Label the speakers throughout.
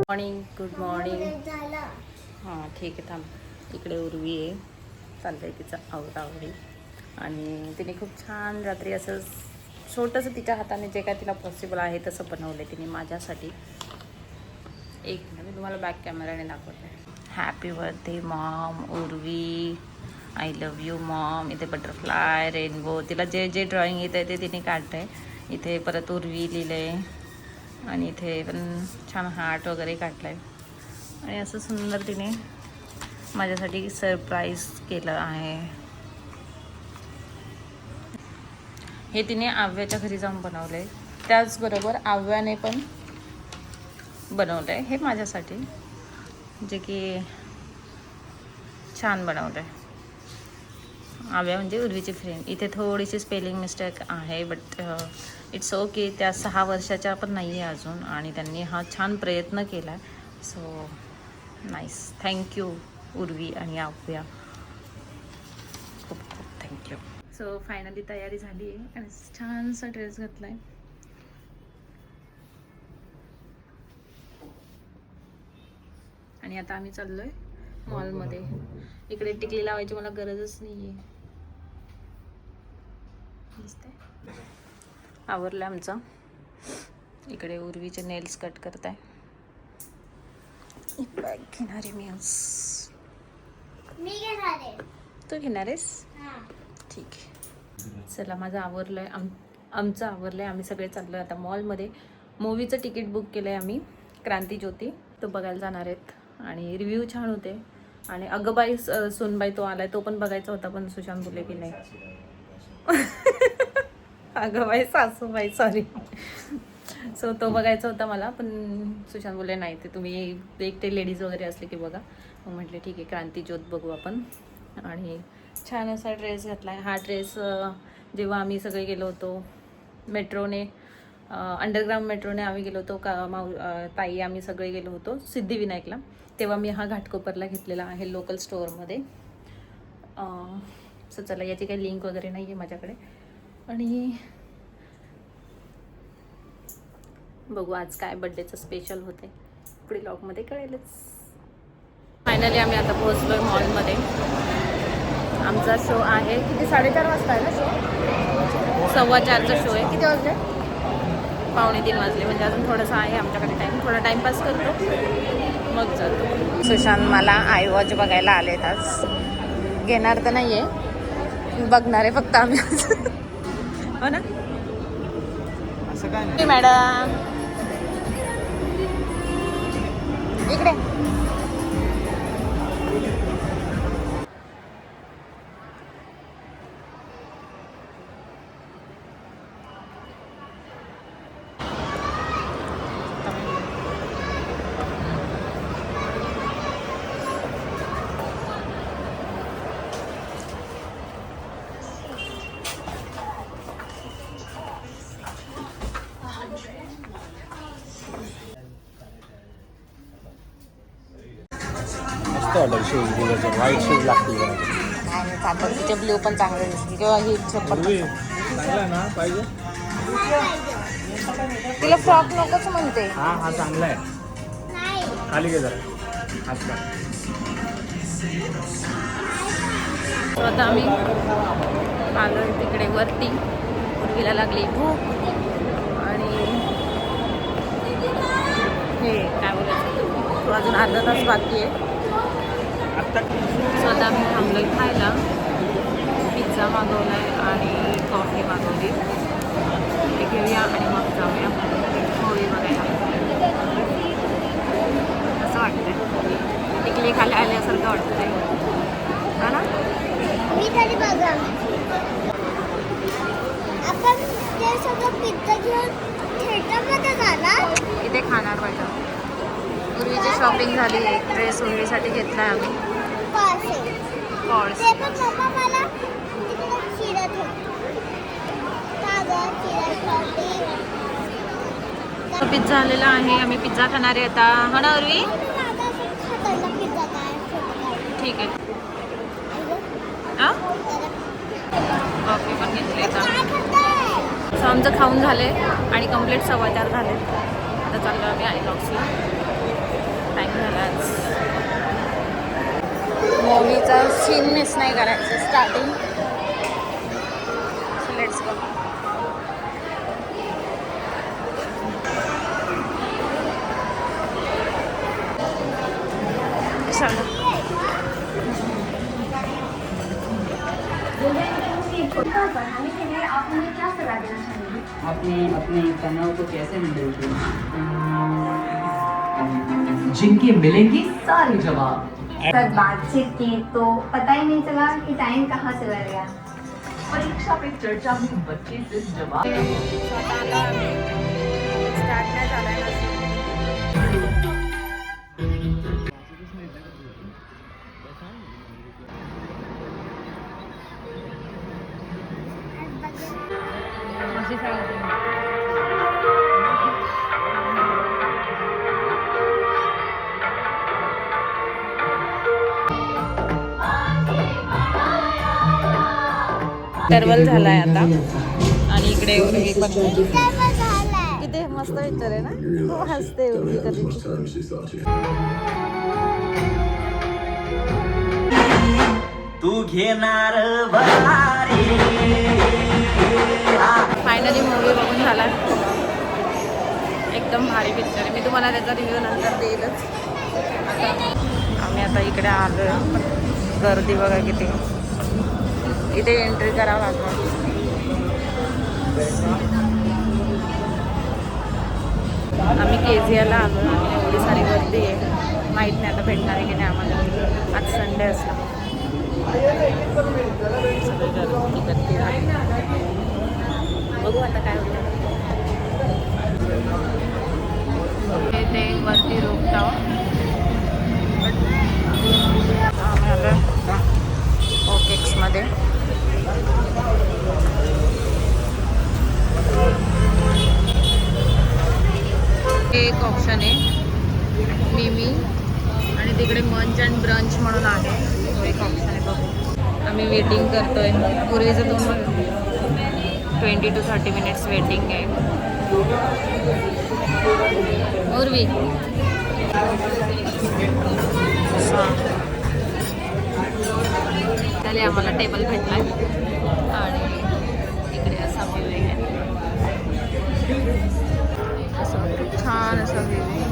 Speaker 1: Morning, good morning. हां ठीक आहे, थांब. इकडे उर्वी आहे, चाललं आहे तिचं आवरावरी. आणि तिने खूप छान रात्री असं छोटंसं तिच्या हाताने जे काय तिला पॉसिबल आहे तसं बनवलं आहे तिने माझ्यासाठी. एक मिनिट, मी तुम्हाला बॅक कॅमेराने दाखवते. Happy birthday Maugham Urvi, I love you Maugham. इथे बटरफ्लाय, रेनबो, तिला जे जे ड्रॉइंग येतं आहे ते तिने काढतं आहे. इथे परत उर्वी लिहिलं आहे आणि इथे पण छान हार्ट वगैरे काढलं आहे. आणि असं सुंदर तिने माझ्यासाठी सरप्राईज केलं आहे. हे तिने आव्याच्या घरी जाऊन बनवलं आहे. त्याचबरोबर आव्याने पण बनवलं आहे हे माझ्यासाठी, जे की छान बनवलं आहे. आव्या म्हणजे उर्वीची फ्रेंड. इथे थोडीशी स्पेलिंग मिस्टेक आहे, बट इट्स ओके. त्या 6 वर्षाच्या पण नाही आहे अजून, आणि त्यांनी हा छान प्रयत्न केला आहे. सो नाईस, थँक्यू उर्वी आणि आव्या, खूप खूप थँक्यू. सो फायनली तयारी झाली आहे आणि छानसा ड्रेस घातला आहे. आणि आता आम्ही चाललो आहे मॉलमध्ये. इकडे टिकली लावायची मला गरजच नाही आहे. दिसतंय, आवरलं आमचं. इकडे उर्वीचे नेल्स कट करत आहे. बॅग घेणार आहे मी आज.
Speaker 2: मी घेणार आहे.
Speaker 1: तू घेणार आहेस? ठीक आहे. चला, माझं आवरलं आहे, आमचं आवरलं आहे. आम्ही सगळे चाललो आहे आता मॉलमध्ये. मूवीचं तिकीट बुक केलं आहे आम्ही, क्रांतीज्योती, तो बघायला जाणार आहेत. आणि रिव्ह्यू छान होते. आणि अगबाई सुनबाई तो आलाय, तो पण बघायचा होता, पण सुशांत बोलले की नाही. अगबाई सासूबाई, सॉरी. सो तो बघायचा होता मला, पण सुशांत बोलले नाही, ते तुम्ही एकटे लेडीज वगैरे असले की बघा. मग म्हटले ठीक आहे, क्रांतीज्योत बघू आपण. आणि छान असा ड्रेस घातला आहे. हा ड्रेस जेव्हा आम्ही सगळे गेलो होतो मेट्रोने, अंडरग्राऊंड मेट्रोने आम्ही गेलो होतो ताई आम्ही सगळे गेलो होतो सिद्धिविनायकला, तेव्हा मी हा घाटकोपरला घेतलेला आहे लोकल स्टोअरमध्ये. सो चला, याची काही लिंक वगैरे नाही आहे माझ्याकडे. आणि बघू आज काय बड्डेचं स्पेशल होते, पुढे ब्लॉगमध्ये कळेलच. फायनली आम्ही आता पोहोचलो आहे मॉलमध्ये. आमचा शो आहे किती, 4:30 वाजता आहे ना शो? 4:15चा शो आहे. किती वाजले? 2:45 वाजले. म्हणजे अजून थोडंसं आहे आमच्याकडे टाईम. थोडा टाईमपास करतो, मग जातो. सुशांत मला आय वॉच बघायला आलेत आज. घेणार तर नाही आहे, बघणार आहे फक्त आम्ही आज. हो ना?
Speaker 3: असं काय नाही
Speaker 1: मॅडम, इकडे.
Speaker 3: मस्त वाटेल शूज दिले, व्हाईट शूज लागतील.
Speaker 1: आता तिचे ब्ल्यू पण चांगले दिसतील, किंवा ही चप्पल.
Speaker 3: चांगला ना पाहिजे.
Speaker 1: तिला फ्रॉक नकोच म्हणते.
Speaker 3: हा चांगला आहे. खाली घे जरा हात का.
Speaker 1: आता आम्ही आलो तिकडे वरती. उर्वीला लागली भूक. आणि हे काय बोलायचं, अजून अर्धा तास बाकी आहे. सो आता आम्ही थांबलो खायला. पिझ्झा मागवला आहे आणि कॉफी मागवली. ते घेऊया आणि मग जाऊया मूवी बघायला. असं वाटतंय, टिकली खाली आल्यासारखं वाटतंय, हा ना?
Speaker 2: मी तरी बघा, आपण ते सगळं पिझ्झा घेऊन थिएटरमध्ये जाणार.
Speaker 1: इथे खाणार पाहिजे. पूर्वीची शॉपिंग झाली आहे. ड्रेस उर्वीसाठी घेतला आहे आम्ही.
Speaker 2: ते पण मम्मा मला तिकडे चिरत होती.
Speaker 1: पिझ्झा आलेला आहे, आम्ही पिझ्झा खाणार आहे आता. हो ना उर्वी? ठीक आहे. कॉफी पण घेतली आता. सो आमचं खाऊन झाले आणि कंप्लीट 4:15 झाले. आता चाललो आम्ही आयनॉक्सला. टाईम झालाच. मूवीचा सीन मिस नाही करायचं. स्टार्टिंग. Let's go. चला.
Speaker 4: आपने अपने तनाव को कैसे हैंडल किया? जिनके मिलेंगे सारे जवाब.
Speaker 5: तक बातचीत की तो पता ही नहीं चला कि टाइम कहाँ चला गया.
Speaker 4: परीक्षा पे चर्चा में बच्चे सिर्फ जवाब.
Speaker 1: स्टार्ट नाही झालाय ना. इंटरवल झालाय आता आणि इकडे उर्वी पण
Speaker 2: झालाय.
Speaker 1: किती मस्त पिक्चर आहे ना. खूप हसते उर्वी कधी.
Speaker 4: तू घेणार
Speaker 1: फायनली मूवी बघून झाला. एकदम भारी पिक्चर आहे. मी तुम्हाला त्याचा रिव्ह्यू नंतर देईलच. आम्ही आता इकडे आलो. गर्दी बघा किती. इथे एंट्री करावं लागतं. आम्ही KGL आलो आणि एवढी सारी गर्दी आहे. माहीत नाही आता भेटणार आहे की नाही आम्हाला. आज संडे असला. बघू आता काय होतं. ते वरती रोपटाव आम्ही आलो ओकेक्समध्ये. एक ऑप्शन आहे मिमी आणि तिकडे मंच अँड ब्रंच म्हणून आहे. तो एक ऑप्शन आहे. बघू. आम्ही वेटिंग करतोय. पूर्वीचं 20 to 30 मिनिट्स वेटिंग आहे. पूर्वी त्याला आम्हाला टेबल भेटलाय आणि इकडे असा व्ह्यू आहे. असं छान असा व्ह्यू आहे.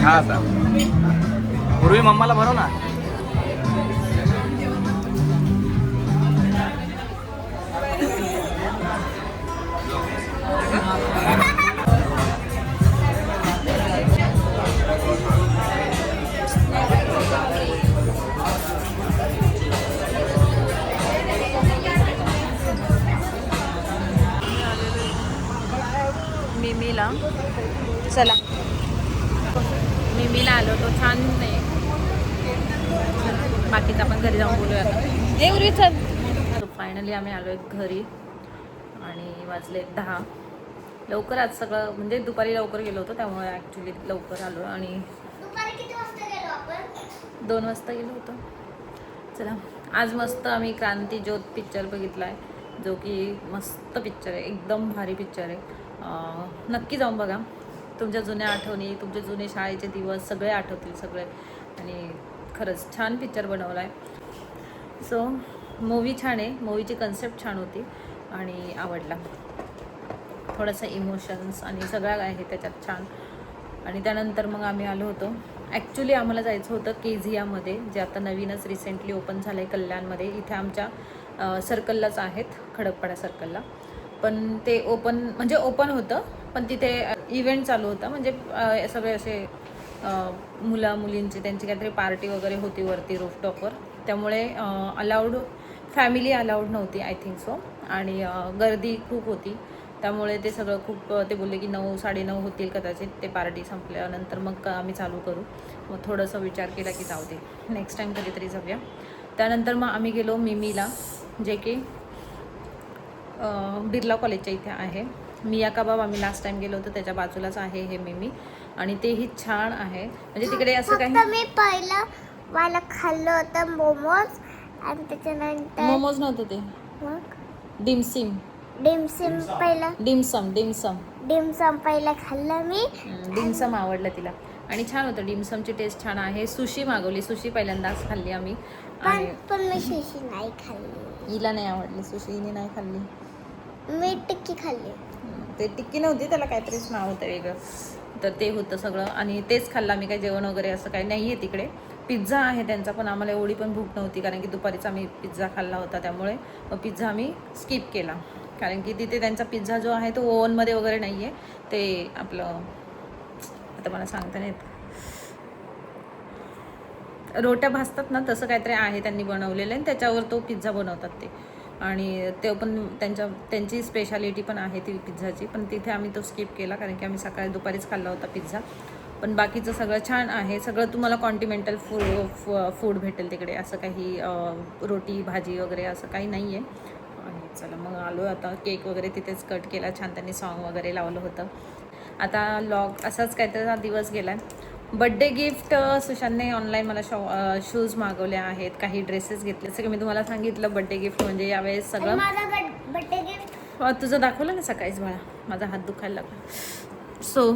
Speaker 3: हा आता पूर्वी मम्माला भरव ना.
Speaker 1: मिमीला चला. मिमीला आलो तो छान नाही. बाकीचं आपण घरी जाऊन बोलूया आता. हे उर्वी चल. फायनली आम्ही आलो आहे घरी आणि वाजले 10. लवकर आज सगळं म्हणजे दुपारी लवकर गेलो होतो त्यामुळे ॲक्च्युली लवकर आलो. आणि
Speaker 2: दुपारी किती वाजता गेलो आपण?
Speaker 1: 2 वाजता गेलो होतो. चला आज मस्त आम्ही क्रांती ज्योत पिक्चर बघितला आहे जो की मस्त पिक्चर आहे. एकदम भारी पिक्चर आहे. नक्की जाऊन बघा. तुमच्या जुन्या आठवणी, तुमचे जुने शाळेचे दिवस सगळे आठवतील सगळे. आणि खरंच छान पिक्चर बनवला आहे. सो मूवी छान आहे, मूवीची कन्सेप्ट छान होती आणि आवडला. थोडंसं इमोशन्स आणि सगळं आहे त्याच्यात छान. आणि त्यानंतर मग आम्ही आलो होतो. ॲक्च्युली आम्हाला जायचं होतं केझियामध्ये, जे आता नवीनच रिसेंटली ओपन झालं आहे कल्याणमध्ये. इथे आमच्या सर्कललाच आहेत, खडकपाडा सर्कलला. पण ते ओपन होतं, पण तिथे इव्हेंट चालू होता. म्हणजे सगळे असे मुलींची त्यांची काहीतरी पार्टी वगैरे होती वरती रूफटॉपवर. त्यामुळे फॅमिली अलाउड नव्हती आय थिंक सो. आणि गर्दी खूप होती, त्यामुळे ते सगळं खूप ते बोलले की 9, 9:30 होतील कदाचित ते पार्टी संपल्यानंतर, मग आम्ही चालू करू. मग थोडंसं विचार केला की जाऊ दे, नेक्स्ट टाईम कधीतरी जाऊया. त्यानंतर मग आम्ही गेलो मिमीला, जे की बिर्ला कॉलेजच्या इथे आहे. मिया कबाब आम्ही लास्ट टाईम गेलो होतो, त्याच्या बाजूलाच आहे हे मिमी. आणि तेही छान आहे. म्हणजे तिकडे असं काही
Speaker 2: मी पहिलं मला खाल्लं होतं मोमोज आणि त्याच्यानंतर
Speaker 1: मोमोज नव्हतं ते,
Speaker 2: मग
Speaker 1: डिमसिम
Speaker 2: डिमसम पहिलं खाल्लं मी.
Speaker 1: डिमसम आवडलं तिला आणि छान होतं. डिमसमची टेस्ट छान आहे. सुशी मागवली, सुशी पहिल्यांदाच खाल्ली आम्ही. आणि
Speaker 2: पण मी सुशी नाही खाल्ली.
Speaker 1: हिला नाही आवडली सुशी, हिने नाही खाल्ली.
Speaker 2: मी टिक्की खाल्ली.
Speaker 1: ते टिक्की नव्हती, त्याला काहीतरीच नाव होतं वेगळं. तर ते होतं सगळं आणि तेच खाल्लं आम्ही. काही जेवण वगैरे असं काही नाही आहे तिकडे. पिझ्झा आहे त्यांचा, पण आम्हाला एवढी पण भूक नव्हती कारण की दुपारीच आम्ही पिझ्झा खाल्ला होता. त्यामुळे मग पिझ्झा आम्ही स्किप केला, कारण की तिथे त्यांचा पिझ्झा जो आहे तो ओव्हनमध्ये वगैरे नाही आहे. ते आपलं आता मला सांगता नाही येत, रोट्या भाजतात ना तसं काहीतरी आहे त्यांनी बनवलेलं आहे, त्याच्यावर तो पिझ्झा बनवतात ते. आणि ते पण त्यांची स्पेशालिटी पण आहे ती पिझ्झाची. पण तिथे आम्ही तो स्किप केला कारण की आम्ही दुपारीच खाल्ला होता पिझ्झा. पण बाकीचं सगळं छान आहे. सगळं तुम्हाला कॉन्टिनेंटल फूड भेटेल तिकडे. असं काही रोटी भाजी वगैरे असं काही नाही आहे. आणि चला मग आलो आता. केक वगैरे तिथेच कट केला छान, त्यांनी सॉन्ग वगैरे लावलं होतं. आता लॉग असाच काहीतरी दिवस गेला. बड्डे गिफ्ट सुशांतने ऑनलाईन मला शूज मागवले आहेत, काही ड्रेसेस घेतले. सगळं मी तुम्हाला सांगितलं. बड्डे गिफ्ट म्हणजे यावेळेस सगळं
Speaker 2: बड्डे गिफ्ट
Speaker 1: तुझं दाखवलं ना सकाळीच मला, माझा हात दुखायला लागला. सो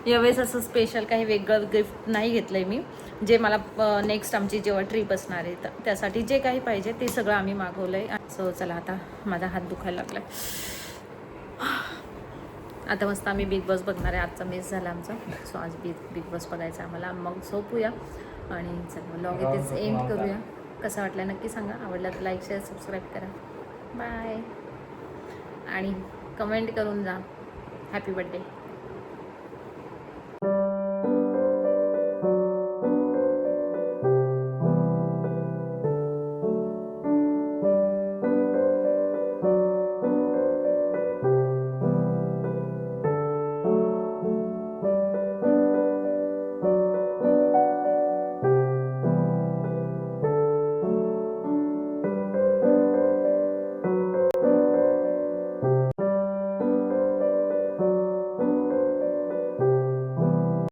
Speaker 1: यावेळेस असं स्पेशल काही वेगळं गिफ्ट नाही घेतलं आहे मी. जे मला नेक्स्ट आमची जेव्हा ट्रिप असणार आहे तर त्यासाठी जे काही पाहिजे ते सगळं आम्ही मागवलं आहे. सो चला आता माझा हात दुखायला लागला. आता मस्त आम्ही बिग बॉस बघणार आहे. आजचा मिस झाला आमचा. सो आज बिग बॉस बघायचा आम्हाला. मग झोपूया आणि चला व्लॉग इथेच एंड करूया. कसा वाटला नक्की सांगा. आवडला तर लाईक शेअर सबस्क्राईब करा. बाय. आणि कमेंट करून जा हॅपी बर्थडे.